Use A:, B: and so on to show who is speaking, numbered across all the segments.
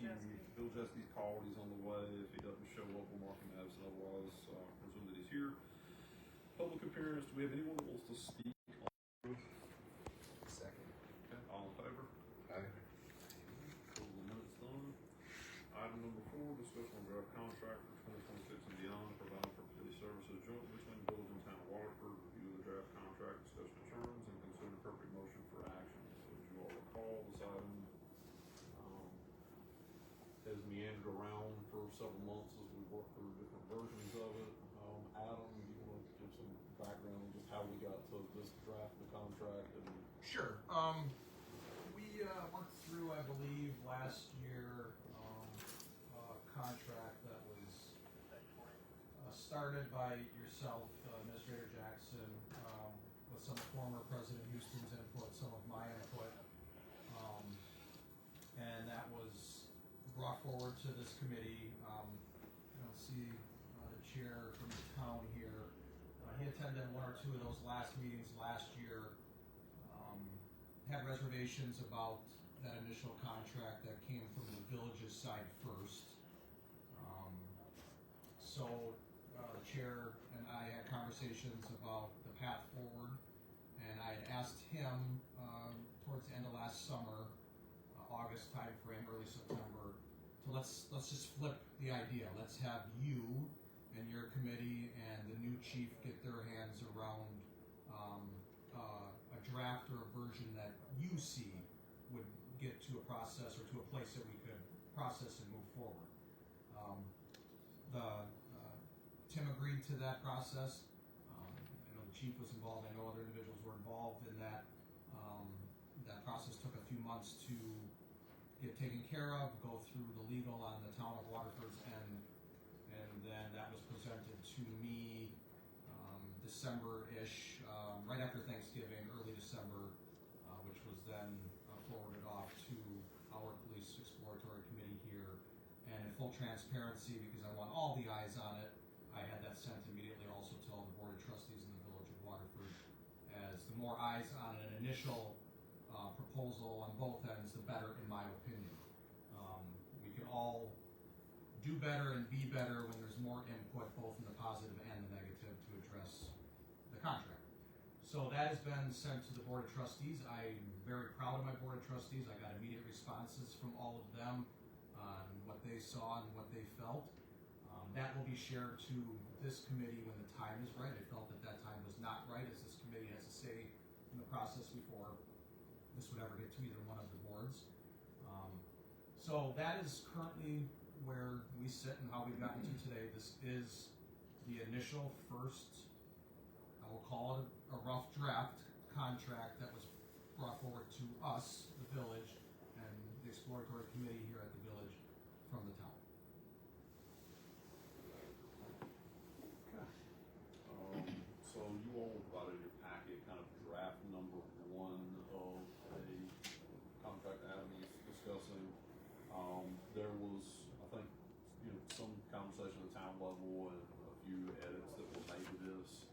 A: Bill Jeske's called, he's on the way. If he doesn't show up, we'll mark him absent. Otherwise, presume that he's here. Public appearance, do we have anyone that wants to speak on?
B: Second.
A: Okay, all in favor?
B: Aye.
A: Cool, the minutes done. Item number 4, discussion on draft contract for 2026 and beyond, providing for committee services jointly between the village and town of Waterford. Review of the draft contract, discussion of terms, and consider appropriate motion for action. So as you all recall, this item has meandered around for several months as we work through different versions of it. Adam, you want to give some background on just how we got to this draft of the contract?
C: Sure. We went through, I believe, last year a contract that was started by yourself, Administrator Jackson, with some former President Houston's input, some of my input, and that was brought forward to this committee. I don't see the chair from the town here. He attended 1 or 2 of those last meetings last year. Had reservations about that initial contract that came from the village's side first. So the chair and I had conversations about the path forward, and I had asked him towards the end of last summer, August timeframe, early September, to let's just flip the idea. Let's have you and your committee and the new chief get their hands around a draft or a version that you see would get to a process or to a place that we could process and move forward. Tim agreed to that process. I know the chief was involved. I know other individuals were involved in that. That process took a few months to get taken care of, go through the legal on the town of Waterford's end, and then that was presented to me December-ish, right after Thanksgiving, early December, which was then forwarded off to our police exploratory committee here. And in full transparency, because I want all the eyes on it, I had that sent immediately also to all the board of trustees in the village of Waterford, as the more eyes on an initial proposal on both ends, the better, in my opinion. We can all do better and be better when there's more input, both in the positive and the negative, to address the contract. So that has been sent to the board of trustees. I'm very proud of my board of trustees. I got immediate responses from all of them on what they saw and what they felt. That will be shared to this committee when the time is right. I felt that that time was not right, as this committee has a say in the process before this would ever get to either one of the boards. So that is currently where we sit and how we've gotten to today. This is the initial first, I will call it a rough draft contract that was brought forward to us, the village, and the exploratory committee here at the village from the town.
A: So you all provided your packet, kind of draft number 1 of a contract Adam is discussing. There was, I think, some conversation at the town level and a few edits that were made to this.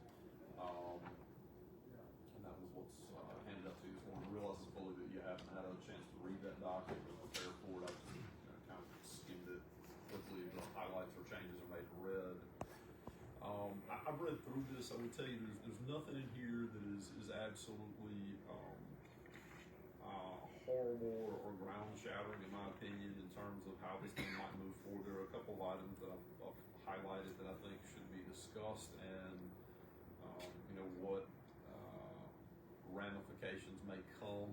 A: And that was what's handed up to you this morning. I realize fully that you haven't had a chance to read that document or prepare for it. I just kind of skimmed it. Hopefully the highlights or changes are made red. I've read through this. I would tell you there's nothing in here that is absolutely horrible or ground shattering in my opinion in terms of how this thing might move forward. There are a couple of items that I've highlighted that I think should be discussed, and what ramifications may come,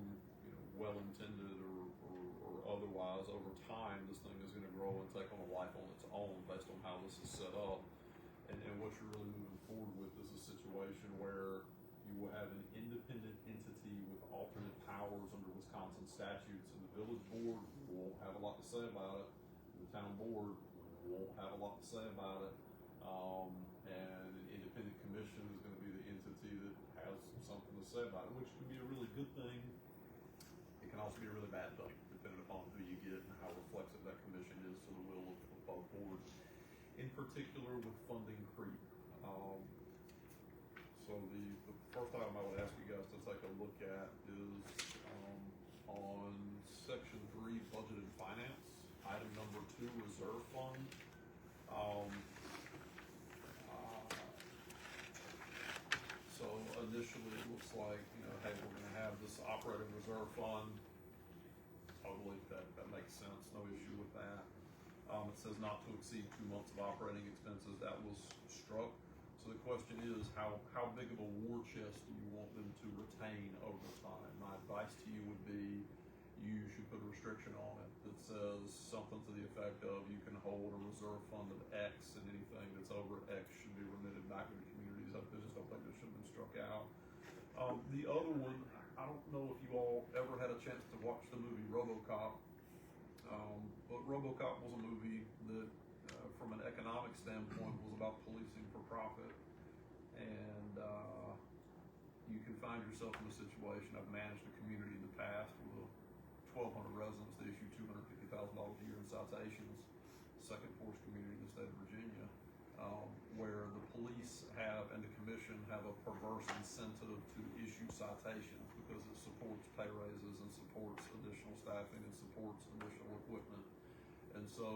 A: well intended or otherwise over time. This thing is going to grow and take on a life on its own based on how this is set up. And what you're really moving forward with is a situation where you will have an independent entity with alternate powers under Wisconsin statutes, and the village board won't have a lot to say about it. The town board won't have a lot to say about it. And an independent commission is going to be the entity that has something to say about it, which can be a really good thing. It can also be a really bad thing, depending upon who you get and how reflexive that commission is to the will of both boards. In particular with funding creep. So the first item I would ask you guys to take a look at is on section 3, budget and finance. item number 2, reserve fund. Uh, so initially it looks like, hey, we're gonna have this operating reserve fund. Totally, that makes sense, no issue with that. It says not to exceed 2 months of operating expenses, that was struck. So the question is, how big of a war chest do you want them to retain over time? My advice to you would be, you should put a restriction on it that says something to the effect of, you can hold a reserve fund of X, and anything that's over X should be remitted back to the communities. I just don't think that should have been struck out. The other one, I don't know if you all ever had a chance to watch the movie RoboCop, but RoboCop was a movie that, from an economic standpoint, was about policing for profit. And you can find yourself in a situation. I've managed a community in the past with 1,200 residents that issue $250,000 a year in citations, second poorest community in the state of Virginia, where the police and the commission have a perverse incentive to issue citations because it supports pay raises and supports additional staffing and supports additional equipment. And so,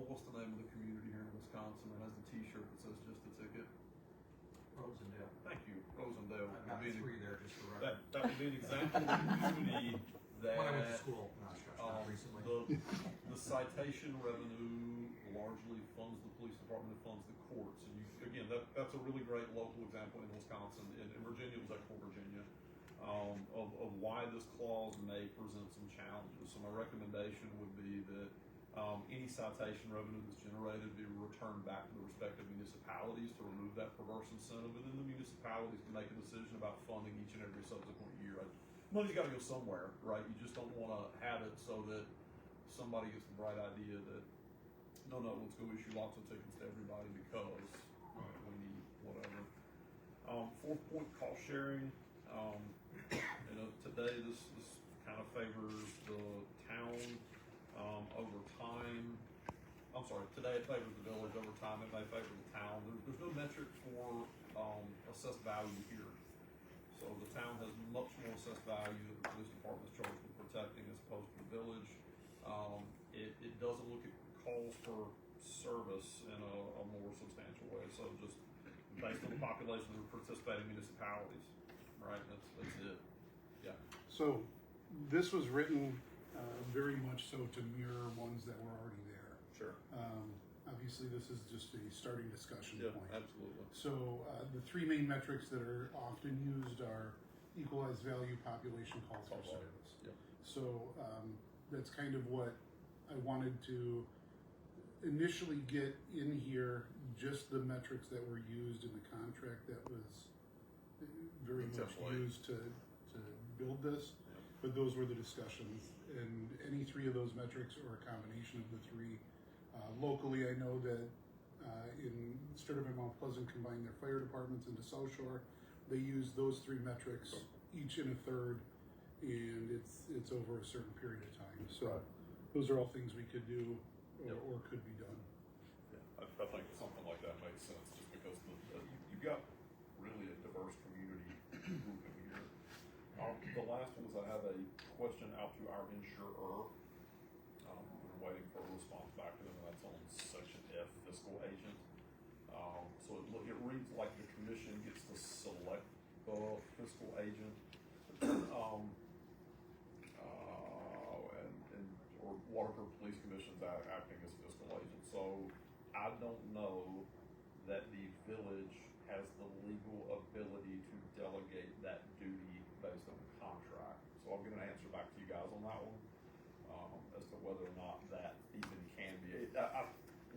A: what's the name of the community here in Wisconsin that has a T-shirt that says "Just a Ticket"?
C: Rosendale.
A: Thank you, Rosendale.
C: I've got 3 there just for record.
A: That would be an example of a community that
C: When I went to school, not recently.
A: the citation revenue largely funds the police department and funds the courts. And again, that's a really great local example in Wisconsin. In Virginia, it was Equal Virginia, of why this clause may present some challenges. So my recommendation would be that any citation revenue that's generated be returned back to the respective municipalities to remove that perverse incentive, and then the municipalities can make a decision about funding each and every subsequent year. Money's got to go somewhere, right? You just don't want to have it so that somebody gets the bright idea that no, let's go issue lots of tickets to everybody because we need whatever. 4-point cost sharing. Today this kind of favors the town over time. I'm sorry, today it favors the village. Over time it may favor the town. There's no metric for assessed value here. So the town has much more assessed value that the police department is charged with protecting as opposed to the village. It doesn't look at calls for service in a more substantial way. So just based on the population of participating municipalities, right? That's it. Yeah.
D: So this was written very much so to mirror ones that were already there.
A: Sure.
D: Obviously, this is just a starting discussion
A: Yeah,
D: point.
A: absolutely.
D: So the 3 main metrics that are often used are equalized value, population, calls for service.
A: Yep.
D: So that's kind of what I wanted to initially get in here, just the metrics that were used in the contract that was very
A: The
D: much
A: template.
D: used to build this.
A: Yep.
D: But those were the discussions, and any 3 of those metrics or a combination of the 3. Locally, I know that in Sturtevant and Mount Pleasant combined their fire departments into South Shore. They use those 3 metrics, each in a third, and it's over a certain period of time. So
A: Right.
D: those are all things we could do
A: Yep.
D: or could be done.
A: Yeah, I think something like that makes sense just because you've got really a diverse community group in here. The last one is I have a question out to our insurer. We're waiting for a response back to them, and that's on section F, fiscal agent. So it reads like the commission gets to select the fiscal agent. Or Waterford Police Commission's acting as fiscal agent. So I don't know that the village has the legal ability to delegate that duty based on the contract. So I'll get an answer back to you guys on that one, as to whether or not that even can be.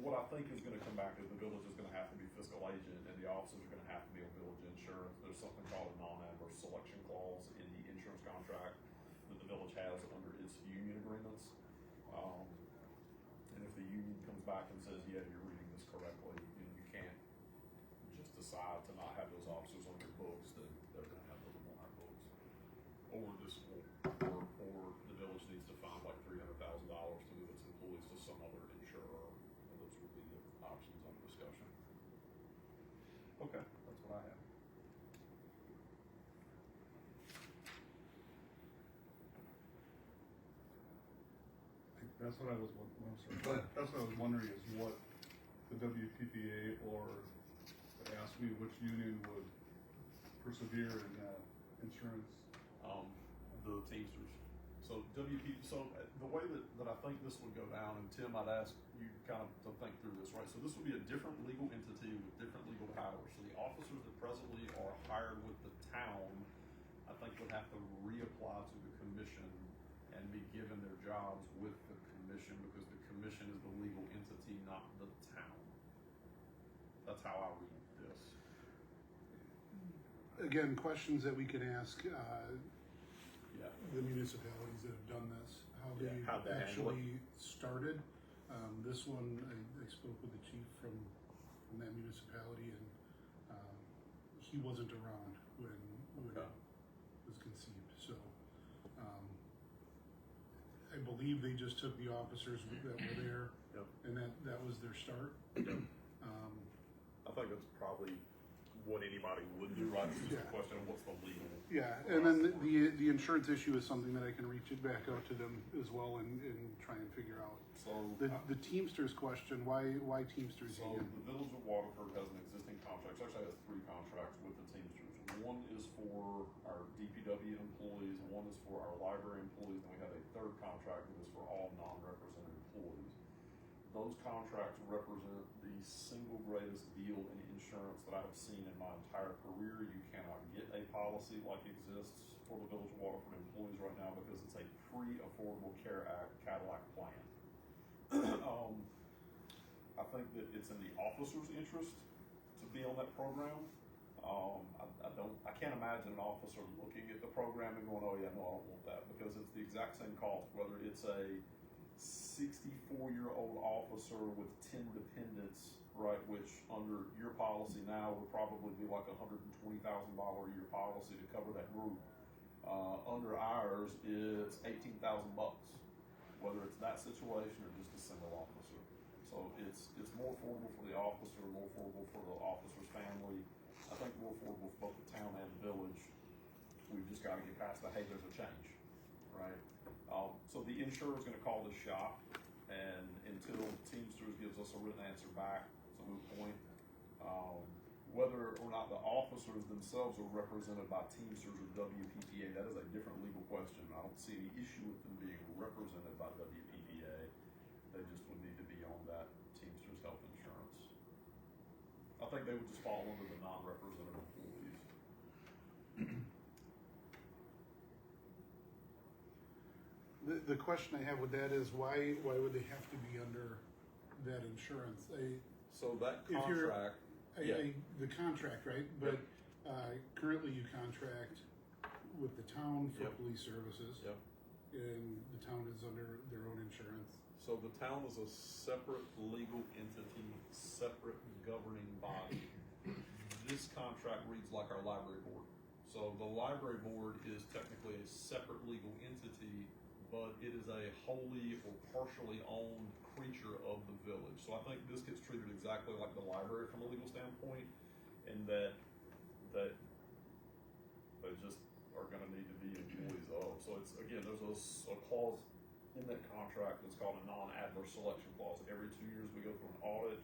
A: What I think is going to come back is the village is going to have to be fiscal agent, and the officers are going to have to be on village insurance. There's something called a non-adverse selection clause in the insurance contract that the village has under its union agreements. And if the union comes back and says, yeah, you're reading this correctly, you can't just decide to not have those officers on your books, then they're going to have them on our books. Or the village needs to find like $300,000 to move its employees to some other insurer. Those would be the options under discussion. Okay, that's what I have.
E: That's what I was, I'm sorry.
B: Go ahead.
E: That's what I was wondering is what the WPPA or asked me which union would persevere in that insurance.
A: The Teamsters. So the way that I think this would go down, and Tim, I'd ask you kind of to think through this, right? So this would be a different legal entity with different legal powers. So the officers that presently are hired with the town, I think would have to reapply to the commission and be given their jobs with the commission because the commission is the legal entity, not the town. That's how I read this.
D: Again, questions that we can ask,
A: Yeah.
D: the municipalities that have done this, how they
A: Yeah, how'd they handle
D: actually started. This one, I spoke with the chief from that municipality, and he wasn't around when
A: Okay.
D: it was conceived. So I believe they just took the officers that were there,
A: Yep.
D: and that was their start.
A: I think that's probably what anybody would do, right? It's just
D: Yeah.
A: a question of what's the legal.
D: Yeah, and then the insurance issue is something that I can reach it back out to them as well and try and figure out.
A: So,
D: The Teamsters question, why Teamsters
A: so
D: union?
A: the Village of Waterford has an existing contract, it actually has 3 contracts with the Teamsters. One is for our DPW employees, one is for our library employees, and we have a 3rd contract that is for all non-represented employees. Those contracts represent the single greatest deal in insurance that I have seen in my entire career. You cannot get a policy like exists for the Village of Waterford employees right now because it's a pre-Affordable Care Act Cadillac plan. I think that it's in the officer's interest to be on that program. I can't imagine an officer looking at the program and going, oh yeah, no, I don't want that, because it's the exact same cost, whether it's a 64-year-old officer with 10 dependents, right, which under your policy now would probably be like $120,000 a year policy to cover that group. Under ours, it's $18,000, whether it's that situation or just a single officer. So it's more affordable for the officer, more affordable for the officer's family. I think more affordable for both the town and the village. We've just got to get past the, hey, there's a change, right? So the insurer is going to call this shop, and until Teamsters gives us a written answer back, it's a moot point. Whether or not the officers themselves are represented by Teamsters or WPPA, that is a different legal question. I don't see any issue with them being represented by WPPA. They just would need to be on that Teamsters health insurance. I think they would just fall under the non-represented employees.
D: The question I have with that is why would they have to be under that insurance?
A: So that
D: If you're-
A: contract, yeah.
D: The contract, right? But currently you contract with the town for
A: Yep.
D: police services,
A: Yep.
D: and the town is under their own insurance.
A: So the town is a separate legal entity, separate governing body. This contract reads like our library board. So the library board is technically a separate legal entity, but it is a wholly or partially owned creature of the village. So I think this gets treated exactly like the library from a legal standpoint, in that they just are gonna need to be employees of. So it's, again, there's a clause in that contract that's called a non-adverse selection clause. Every 2 years we go through an audit,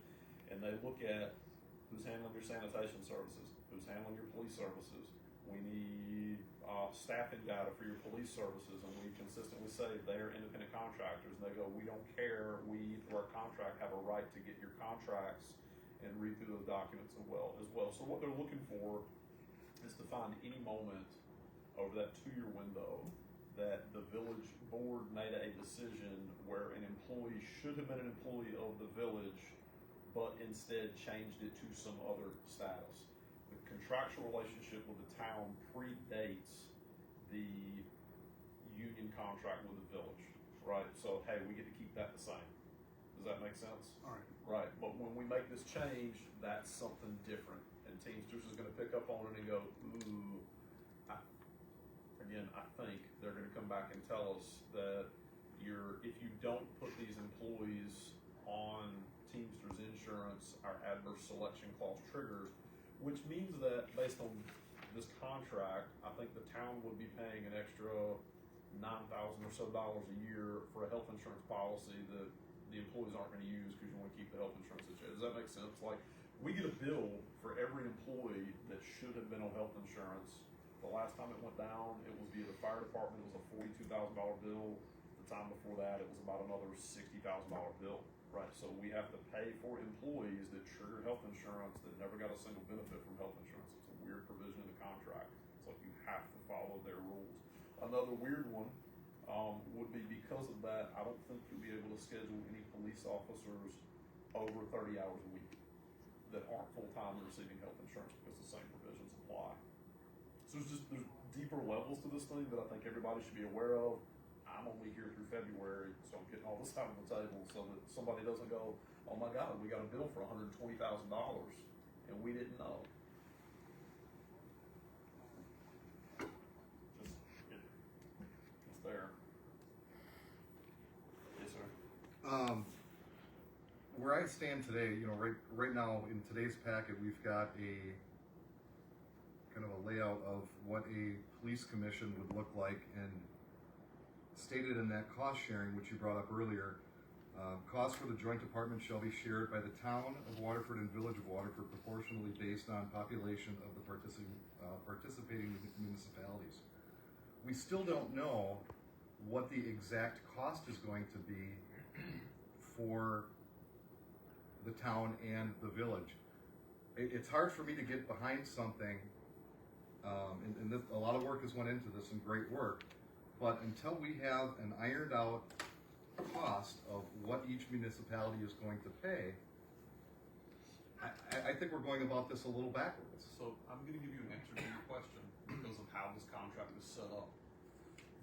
A: and they look at who's handling your sanitation services, who's handling your police services. We need staffing data for your police services, and we consistently say they're independent contractors, and they go, we don't care, we, through our contract, have a right to get your contracts and read through those documents as well. So what they're looking for is to find any moment over that 2-year window that the village board made a decision where an employee should have been an employee of the village, but instead changed it to some other status. The contractual relationship with the town predates the union contract with the village, right? So, hey, we get to keep that the same. Does that make sense?
D: All right.
A: Right, but when we make this change, that's something different, and Teamsters is gonna pick up on it and go, ooh, I think they're gonna come back and tell us that if you don't put these employees on Teamsters insurance, our adverse selection clause triggers, which means that based on this contract, I think the town would be paying an extra $9,000 or so a year for a health insurance policy that the employees aren't going to use because you want to keep the health insurance that you have. Does that make sense? Like, we get a bill for every employee that should have been on health insurance. The last time it went down, it was via the fire department. It was a $42,000 bill. The time before that, it was about another $60,000 bill, right? So we have to pay for employees that trigger health insurance that never got a single benefit from health insurance. It's a weird provision in the contract. It's like you have to follow their rules. Another weird one would be, because of that, I don't think you'll be able to schedule any police officers over 30 hours a week that aren't full-time and receiving health insurance, because the same provisions apply. So there's deeper levels to this thing that I think everybody should be aware of. I'm only here through February, so I'm getting all this time on the table so that somebody doesn't go, oh my God, we got a bill for $120,000 and we didn't know. It's there. Yes, sir.
F: Where I stand today, right now in today's packet, we've got a kind of a layout of what a police commission would look like, and stated in that cost sharing, which you brought up earlier, costs for the joint department shall be shared by the town of Waterford and village of Waterford proportionally based on population of the participating municipalities. We still don't know what the exact cost is going to be for the town and the village. It's hard for me to get behind something, and a lot of work has went into this, and great work, but until we have an ironed out cost of what each municipality is going to pay, I think we're going about this a little backwards.
A: So I'm going to give you an answer to your question because of how this contract is set up.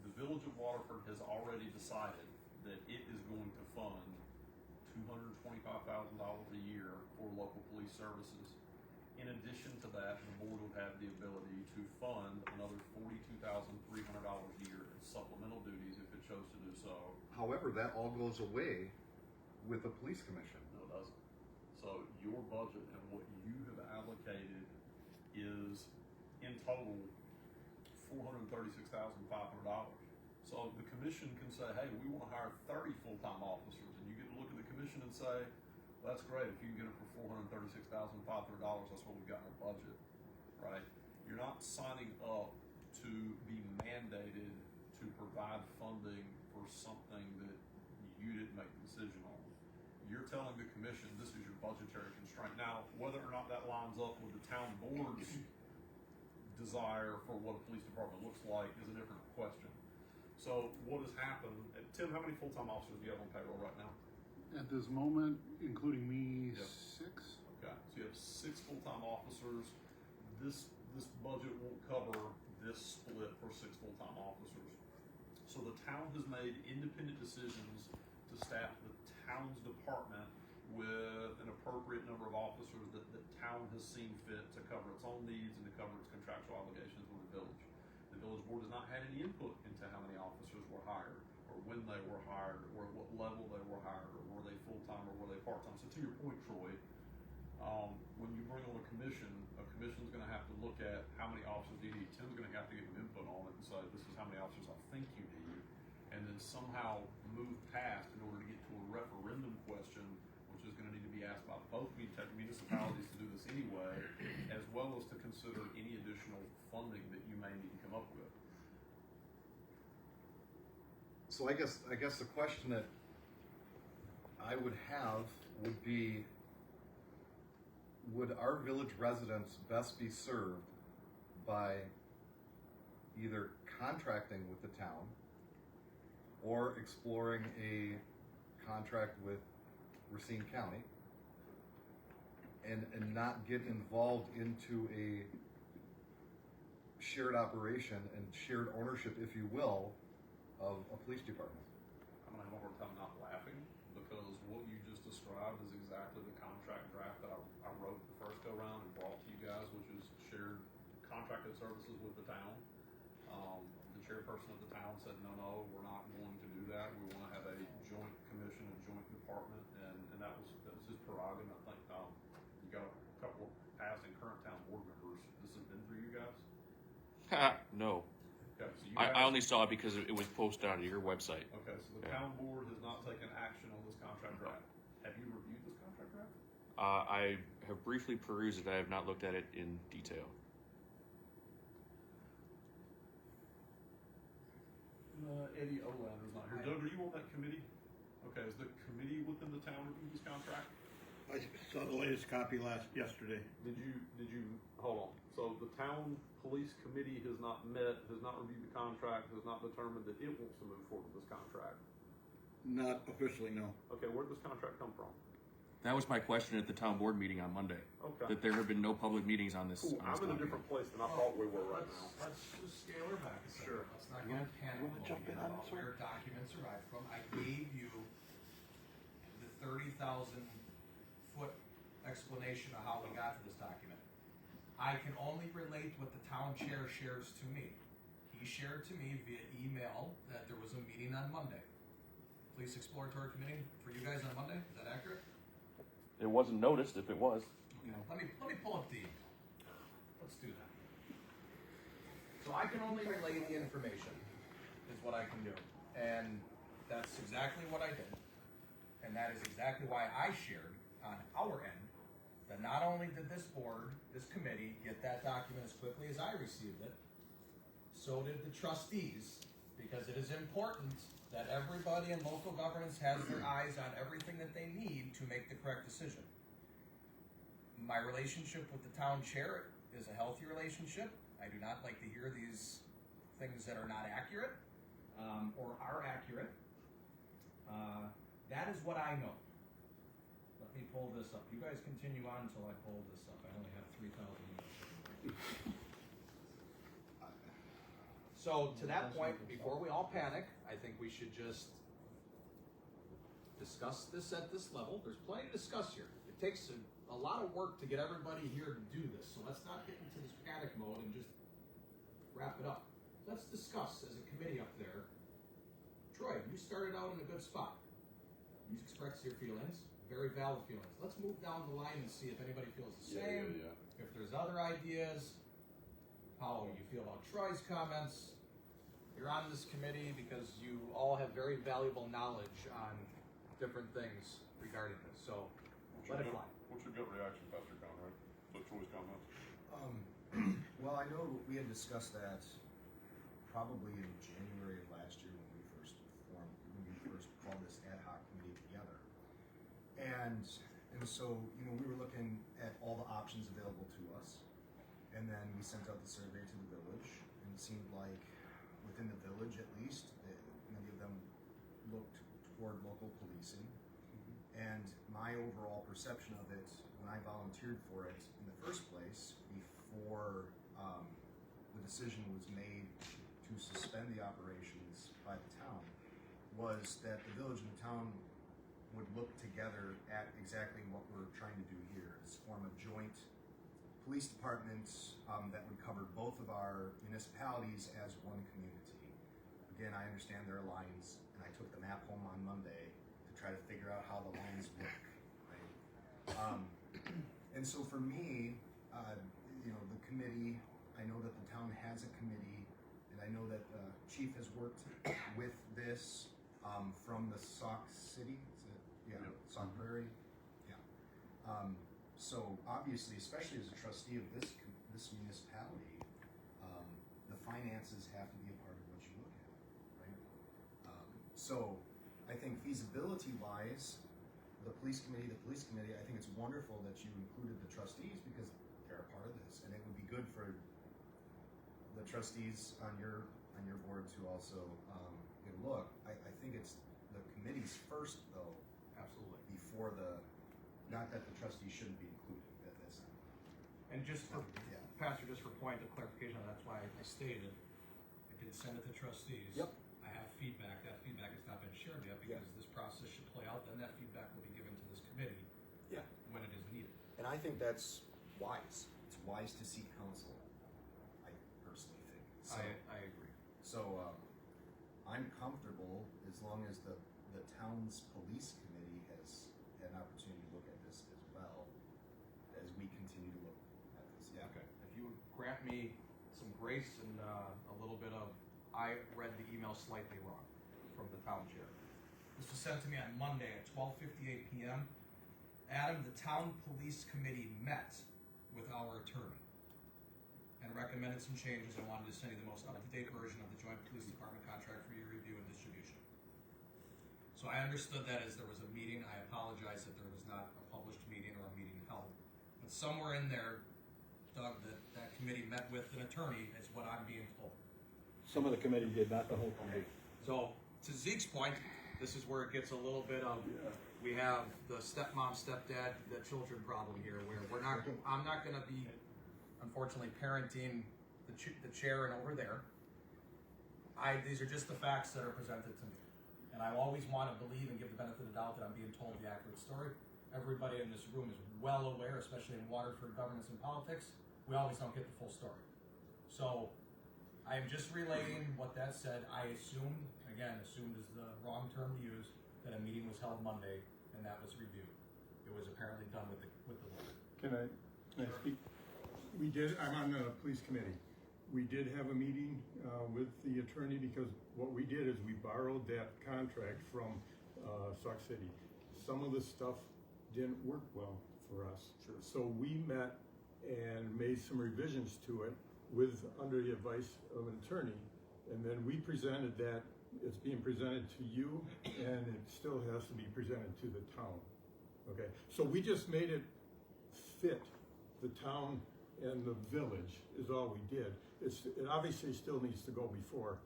A: The Village of Waterford has already decided that it is going to fund $225,000 a year for local police services. In addition to that, the board would have the ability to fund another $42,300 a year in supplemental duties if it chose to do so.
F: However, that all goes away with the police commission.
A: No, it doesn't. So your budget and what you have allocated is in total $436,500. So the commission can say, hey, we want to hire 30 full-time officers, and you get to look at the commission and say, well, that's great. If you can get it for $436,500, that's what we've got in our budget, right? You're not signing up to be mandated to provide funding for something that you didn't make the decision on. You're telling the commission this is your budgetary constraint. Now, whether or not that lines up with the town board's desire for what a police department looks like is a different question. So what has happened, Tim, how many full-time officers do you have on payroll right now?
D: At this moment, including me,
A: Yep.
D: 6.
A: Okay, so you have 6 full-time officers. This budget won't cover this split for 6 full-time officers. So the town has made independent decisions to staff the town's department with an appropriate number of officers that the town has seen fit to cover its own needs and to cover its contractual obligations with the village. The village board has not had any input into how many officers were hired, or when they were hired, or at what level they were hired, or were they full-time or were they part-time. So to your point, Troy, when you bring on a commission's going to have to look at how many officers you need. Tim's going to have to give an input on it and say, this is how many officers I think you need, and then somehow move past in order to get to a referendum question, which is going to need to be asked by both municipalities to do this anyway, as well as to consider any additional funding that you may need to come up with.
F: So I guess the question that I would have would be, would our village residents best be served by either contracting with the town or exploring a contract with Racine County and not get involved into a shared operation and shared ownership, if you will, of a police department?
A: I'm gonna have a hard time not laughing because what you just described is exactly the contract draft that I wrote the first go round and brought to you guys, which is shared contracted services with the town. The chairperson of the town said, no, we're not going to do that. We want to have a joint commission, a joint department, and that was his prerogative. I think you got a couple of past and current town board members. This has been through you guys?
G: No.
A: Okay, so you you guys?
G: I only saw it because it was posted on your website.
A: Okay, so the
G: Yeah.
A: town board has not taken action on this contract draft. Have you reviewed this contract draft?
G: I have briefly perused it. I have not looked at it in detail.
A: Eddie Olander's not here. Doug, are you on that committee? Okay, is the committee within the town review this contract?
H: I saw the latest copy yesterday.
A: Did you, hold on, so the town police committee has not met, has not reviewed the contract, has not determined that it wants to move forward with this contract?
H: Not officially, no.
A: Okay, where did this contract come from?
G: That was my question at the town board meeting on Monday.
A: Okay.
G: That there have been no public meetings on this.
A: Cool,
G: on this
A: I'm in a
G: topic.
A: different place than I thought we were right now.
C: Let's just scale her back a second.
A: Sure.
C: Let's not get panic
H: jump in on
C: about
H: this one?
C: where documents arrived from. I gave you the 30,000 foot explanation of how we got to this document. I can only relate what the town chair shares to me. He shared to me via email that there was a meeting on Monday. Police Exploratory Committee for you guys on Monday. Is that accurate?
G: It wasn't noticed if it was.
C: Okay. Let me pull up the email. Let's do that. So I can only relay the information, is what I can do. And that's exactly what I did. And that is exactly why I shared on our end that not only did this board, this committee, get that document as quickly as I received it, so did the trustees, because it is important that everybody in local governance has their eyes on everything that they need to make the correct decision. My relationship with the town chair is a healthy relationship. I do not like to hear these things that are not accurate, or are accurate. That is what I know. Let me pull this up. You guys continue on until I pull this up. I only have 3,000 emails. So to that point, before we all panic, I think we should just discuss this at this level. There's plenty to discuss here. It takes a lot of work to get everybody here to do this, so let's not get into this panic mode and just wrap it up. Let's discuss as a committee up there. Troy, you started out in a good spot. You expressed your feelings, very valid feelings. Let's move down the line and see if anybody feels the same. If there's other ideas. How you feel about Troy's comments. You're on this committee because you all have very valuable knowledge on different things regarding this. So let it fly.
A: What's your gut reaction, Pastor Conrad? Look, Troy's comments.
B: Well, I know we had discussed that probably in January of last year when we first called this ad hoc committee together. And so, you know, we were looking at all the options available to us. And then we sent out the survey to the village, and it seemed like within the village at least, many of them looked toward local policing. And my overall perception of it, when I volunteered for it in the first place, before the decision was made to suspend the operations by the town, was that the village and the town would look together at exactly what we're trying to do here, is form a joint police department that would cover both of our municipalities as one community. Again, I understand there are lines, and I took the map home on Monday to try to figure out how the lines work. Right? And so for me, you know, the committee, I know that the town has a committee, and I know that the chief has worked with this from the Sauk City, is it? Yeah, Sauk Prairie. Yeah. So obviously, especially as a trustee of this municipality, the finances have to be a part of what you look at, right? So I think feasibility-wise, the police committee, I think it's wonderful that you included the trustees because they're a part of this, and it would be good for the trustees on your board to also get a look. I think it's the committees first, though.
C: Absolutely.
B: Before not that the trustees shouldn't be included at this time.
C: And just for,
B: Yeah.
C: Pastor, just for point of clarification, that's why I stated, I did send it to trustees.
B: Yep.
C: I have feedback. That feedback has not been shared yet because this process should play out. Then that feedback will be given to this committee
B: Yeah.
C: when it is needed.
B: And I think that's wise. It's wise to seek counsel. I personally think. So,
C: I agree.
B: So I'm comfortable as long as the town's police committee has had an opportunity to look at this as well as we continue to look at this. Yeah.
C: Okay. If you would grant me some grace and a little bit of I read the email slightly wrong from the town chair. This was sent to me on Monday at 12:58 p.m. Adam, the town police committee met with our attorney and recommended some changes and wanted to send you the most up-to-date version of the joint police department contract for your review and distribution. So I understood that as there was a meeting. I apologize that there was not a published meeting or a meeting held. But somewhere in there, Doug, that committee met with an attorney is what I'm being told.
H: Some of the committee did, not the whole committee.
C: So to Zeke's point, this is where it gets a little bit of, we have the stepmom, stepdad, the children problem here, where I'm not gonna be, unfortunately, parenting the chair and over there. These are just the facts that are presented to me. And I always want to believe and give the benefit of the doubt that I'm being told the accurate story. Everybody in this room is well aware, especially in Waterford governance and politics, we always don't get the full story. So I am just relaying what that said. I assumed is the wrong term to use, that a meeting was held Monday and that was reviewed. It was apparently done with the lawyer.
I: Can I speak? We did, I'm on the police committee. We did have a meeting with the attorney because what we did is we borrowed that contract from Sauk City. Some of the stuff didn't work well for us.
A: Sure.
I: So we met and made some revisions to it under the advice of an attorney. And then we presented that, it's being presented to you, and it still has to be presented to the town. Okay, so we just made it fit the town and the village is all we did. It obviously still needs to go before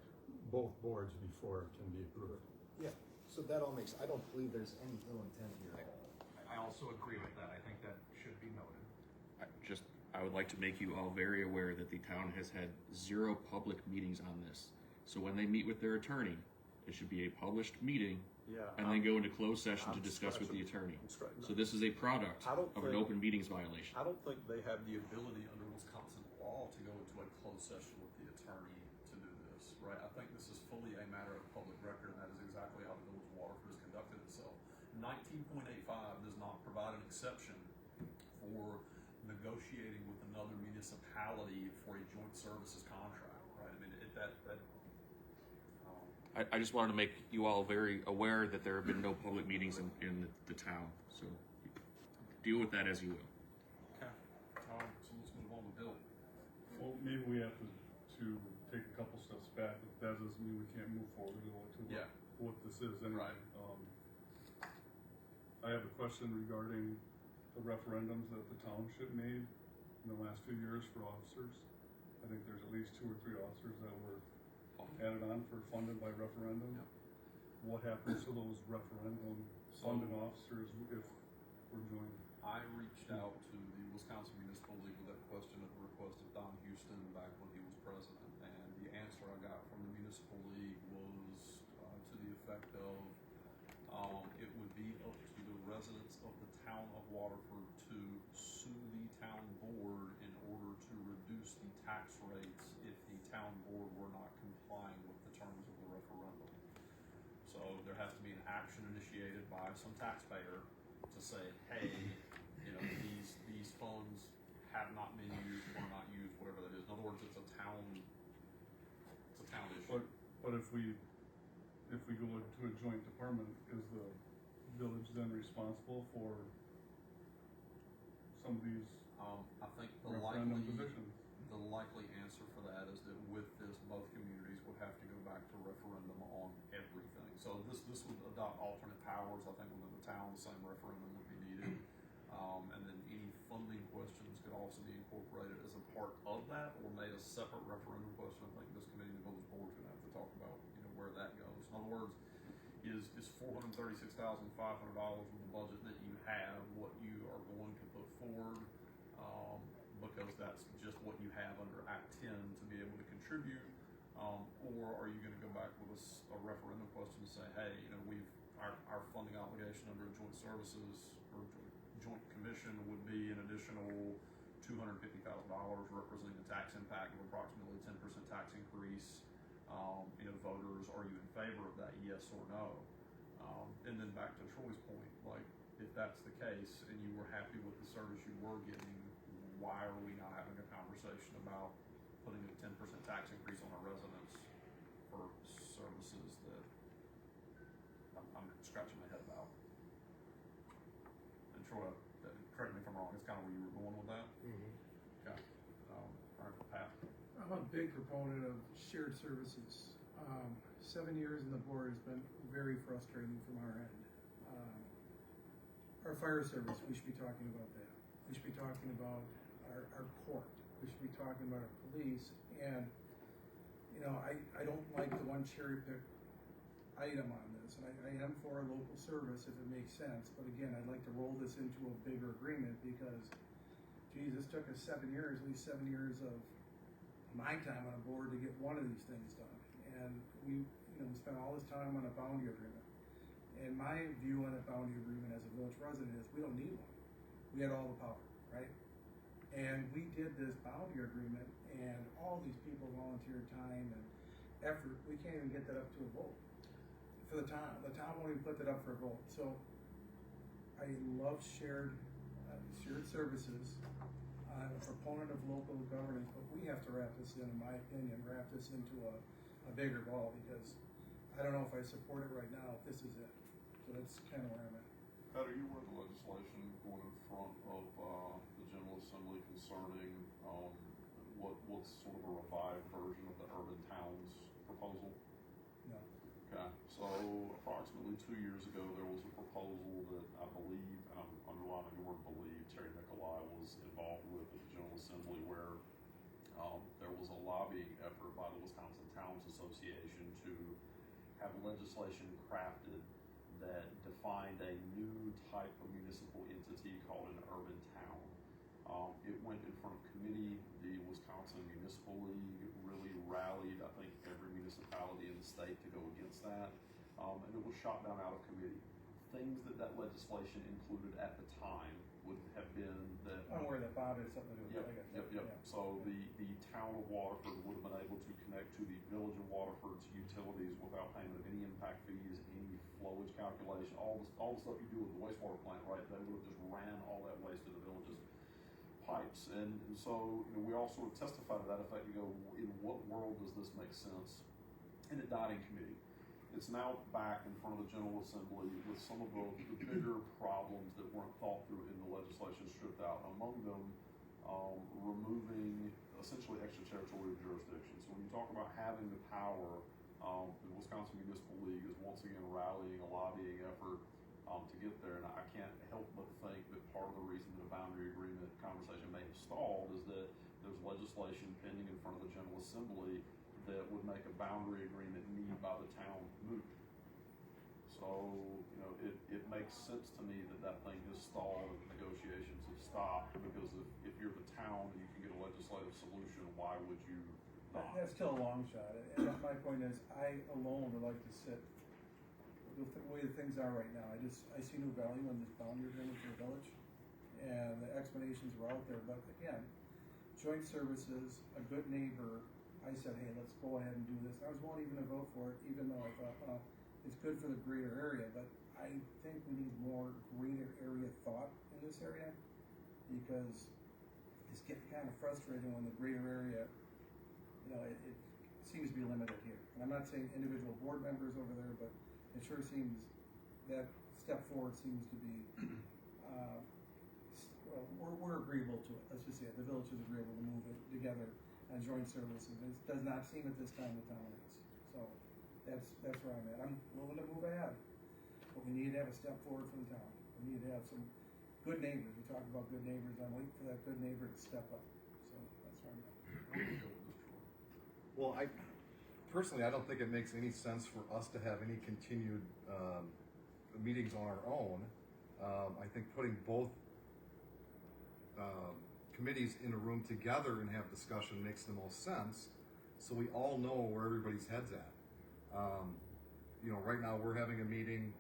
I: both boards before it can be approved.
B: Yeah, so that all makes, I don't believe there's any ill intent here at all.
C: I also agree with that. I think that should be noted.
G: I would like to make you all very aware that the town has had 0 public meetings on this. So when they meet with their attorney, it should be a published meeting, and then go into closed session to discuss with the attorney. So this is a product of an open meetings violation.
A: I don't think they have the ability under Wisconsin law to go into a closed session with the attorney to do this, right? I think this is fully a matter of public record, and that is exactly how the Village of Waterford has conducted itself. 19.85 does not provide an exception for negotiating with another municipality for a joint services contract, right? I mean,
G: I just wanted to make you all very aware that there have been no public meetings in the town. So deal with that as you will.
A: okay. So let's move on to Bill.
E: Well, maybe we have to take a couple steps back, but that doesn't mean we can't move forward to what this is anyway.
A: Right.
E: I have a question regarding the referendums that the township made in the last few years for officers. I think there's at least 2 or 3 officers that were added on for funded by referendum.
A: Yep.
E: What happens to those referendum funded officers if we're joined?
A: I reached out to the Wisconsin Municipal League with that question at the request of Don Houston back when he was president, and the answer I got from the Municipal League was to the effect of it would be up to the residents of the town of Waterford to sue the town board in order to reduce the tax rates if the town board were not complying with the terms of the referendum. So there has to be an action initiated by some taxpayer to say, hey, you know, these funds have not been used or are not used, whatever that is. In other words, it's a town issue.
E: But if we go into a joint department, is the village then responsible for some of these
A: I think
E: referendum positions?
A: the likely answer for that is that with this, both communities would have to go back to referendum on everything. So this would adopt alternate powers. I think within the town, the same referendum would be needed. And then any funding questions could also be incorporated as a part of that or made a separate referendum question. I think this committee and the village board should have to talk about, you know, where that goes. In other words, is $436,500 with the budget that you have what you are going to put forward? Because that's just what you have under Act 10 to be able to contribute, or are you going to go back with a referendum question to say, hey, you know, our funding obligation under a joint services or joint commission would be an additional $250,000, representing the tax impact of approximately 10% tax increase. You know, voters, are you in favor of that? Yes or no? And then back to Troy's point, like if that's the case and you were happy with the service you were getting, why are we not having a conversation about putting a 10% tax increase on our residents services that I'm scratching my head about. And Troy, correct me if I'm wrong, it's kind of where you were going with that? Okay. All right, Pat.
J: I'm a big proponent of shared services. 7 years in the board has been very frustrating from our end. Our fire service, we should be talking about that. We should be talking about our court. We should be talking about our police. And, you know, I don't like the one cherry pick item on this. And I am for a local service if it makes sense. But again, I'd like to roll this into a bigger agreement because, geez, this took us 7 years, at least 7 years of my time on a board to get one of these things done. And we spent all this time on a boundary agreement. And my view on a boundary agreement as a village resident is we don't need one. We had all the power, right? And we did this boundary agreement and all these people volunteered time and effort. We can't even get that up to a vote for the town. The town won't even put that up for a vote. So I love shared services. I'm a proponent of local governance, but we have to wrap this in my opinion, wrap this into a bigger ball because I don't know if I support it right now if this is it. So that's kind of where I'm at.
A: Pat, are you aware of the legislation going in front of the General Assembly concerning what's sort of a revived version of the urban towns proposal?
J: No.
A: Okay, so approximately 2 years ago, there was a proposal that I believe, and I'm underlining the word believe, Terry Nicolai was involved with at the General Assembly where there was a lobbying effort by the Wisconsin Towns Association to have legislation crafted that defined a new type of municipal entity called an urban town. It went in front of committee. The Wisconsin Municipal League really rallied, I think, every municipality in the state to go against that. And it was shot down out of committee. Things that legislation included at the time would have been that.
J: I'm aware that Bob has something to do with it.
A: Yep.
J: Yeah.
A: So the town of Waterford would have been able to connect to the village of Waterford's utilities without payment of any impact fees, any flowage calculation, all the stuff you do with the wastewater plant, right? They would have just ran all that waste to the village's pipes. And so, we all sort of testified to that effect. You go, in what world does this make sense? And it died in committee. It's now back in front of the General Assembly with some of the bigger problems that weren't thought through in the legislation stripped out. Among them, removing essentially extraterritorial jurisdiction. So when you talk about having the power, the Wisconsin Municipal League is once again rallying a lobbying effort to get there. And I can't help but think that part of the reason the boundary agreement conversation may have stalled is that there's legislation pending in front of the General Assembly that would make a boundary agreement need by the town moot. So, it makes sense to me that thing has stalled and negotiations have stopped because if you're the town and you can get a legislative solution, why would you not?
J: That's still a long shot. And my point is, I alone would like to sit with the way things are right now. I see no value in this boundary agreement for the village, and the explanations were out there. But again, joint services, a good neighbor. I said, hey, let's go ahead and do this. I was willing even to vote for it, even though I thought, well, it's good for the greater area. But I think we need more greater area thought in this area because it's getting kind of frustrating when the greater area, it seems to be limited here. And I'm not saying individual board members over there, but it sure seems that step forward seems to be, we're agreeable to it. Let's just say it. The village is agreeable to move it together and joint services. It does not seem at this time the town is. So that's where I'm at. I'm willing to move ahead, but we need to have a step forward from the town. We need to have some good neighbors. We talk about good neighbors. I'm waiting for that good neighbor to step up. So that's where I'm at.
F: Well, personally, I don't think it makes any sense for us to have any continued meetings on our own. I think putting both committees in a room together and have discussion makes the most sense, so we all know where everybody's head's at. Right now we're having a meeting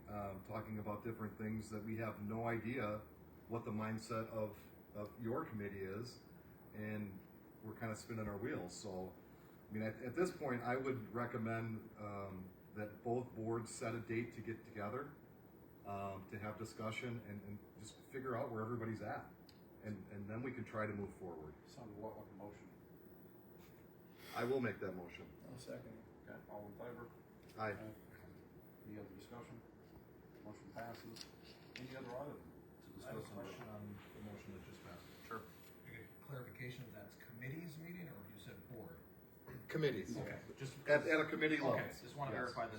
F: talking about different things that we have no idea what the mindset of your committee is, and we're kind of spinning our wheels. So, at this point, I would recommend that both boards set a date to get together to have discussion and just figure out where everybody's at. And then we can try to move forward.
A: Sounds a lot like a motion.
F: I will make that motion.
J: I'll second it.
A: Okay, all in favor?
F: Aye.
A: Any other discussion? Motion passes. Any other item to
B: I have a
A: discuss?
B: question on the motion that just passed.
A: Sure.
C: Okay, clarification, that's committee's meeting or you said board?
F: Committees.
C: Okay, just.
F: At a committee level.
C: Okay, just wanna
F: Yes.
C: verify that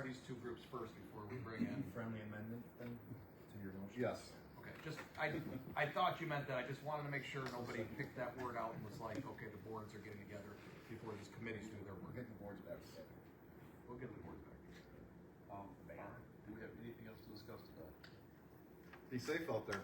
C: these two groups first before we bring in.
B: Friendly amendment then to your motion?
F: Yes.
C: Okay, just, I thought you meant that, I just wanted to make sure nobody picked that word out and was like, okay, the boards are getting together before these committees do their
B: We're
C: work.
B: getting the boards back together.
A: We'll get the board back. All right. Do we have anything else to discuss today?
F: Be safe out there.